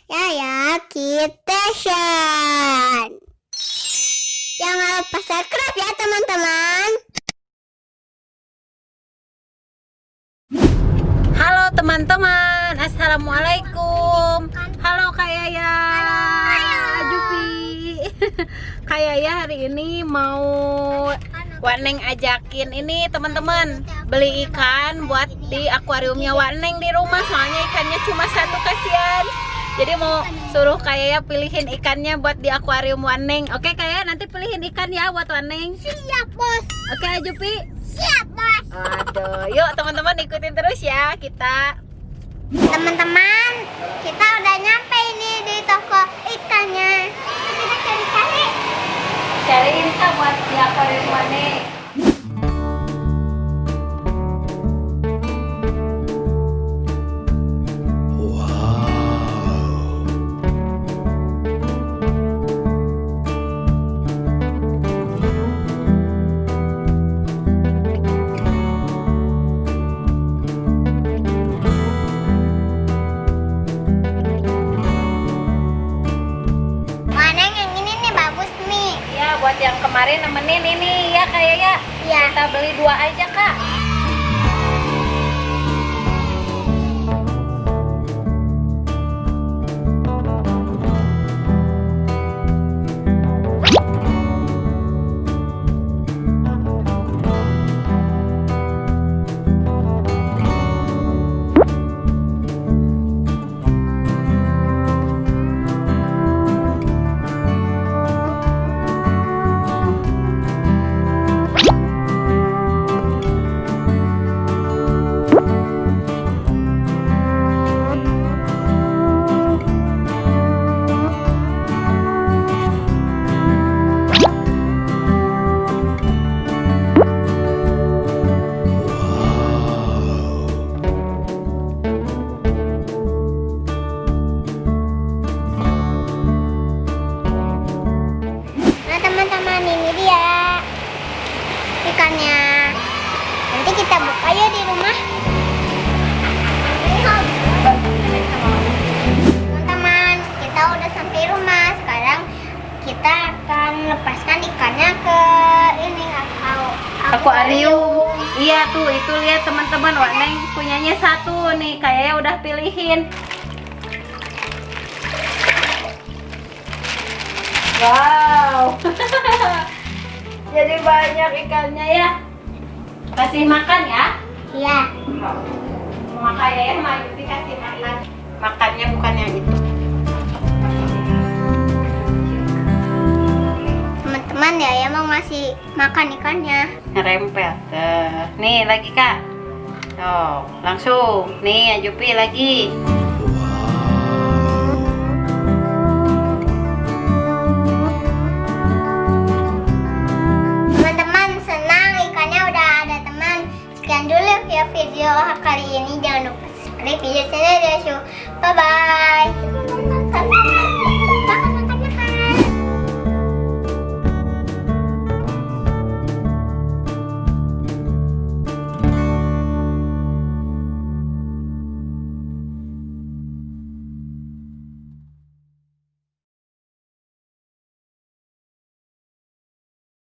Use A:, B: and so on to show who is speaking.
A: Yaya Kitchen. Jangan lupa subscribe ya teman-teman.
B: Halo teman-teman, assalamualaikum. Halo Kak Yaya, Jupi. Kak Yaya hari ini mau Waneng ajakin ini teman-teman beli ikan buat di akuariumnya Waneng di rumah. Soalnya ikannya cuma satu, kasihan. Jadi mau suruh Kak Yaya pilihin ikannya buat di akuarium Waneng. Oke Kak Yaya, nanti pilihin ikan ya buat Waneng.
A: Siap bos.
B: Oke Jupi.
A: Siap bos.
B: Aduh, yuk teman-teman ikutin terus ya kita.
A: Teman-teman, kita udah nyampe ini di toko ikannya. Kita cari-cari.
B: Cariin Kak buat di akuarium Waneng.
A: Waneng yang ini nih bagus nih.
B: Ya, buat yang kemarin nemenin ini ya Kak Yaya.
A: Iya.
B: Kita beli 2 aja Kak.
A: Nah teman-teman, ini dia ikannya. Nanti kita buka ya di rumah. Teman-teman, kita udah sampai rumah. Sekarang kita akan lepaskan ikannya ke ini
B: Akuarium. Iya tuh, itu lihat teman-teman, Waneng punyanya 1 nih. Kak Yaya udah pilihin. Wow. Jadi banyak ikannya ya. Kasih makan ya.
A: Iya.
B: Sama Kak Yaya mah dikasih makan. Makannya bukan yang itu.
A: Teman-teman, ya mau ngasih makan ikannya.
B: Ngerempel. Tuh. Nih lagi Kak. Tuh, langsung. Nih Jupi lagi.
A: Teman-teman, senang ikannya udah ada teman. Sekian dulu ya video kali ini. Jangan lupa subscribe video channel Deshu. Bye bye.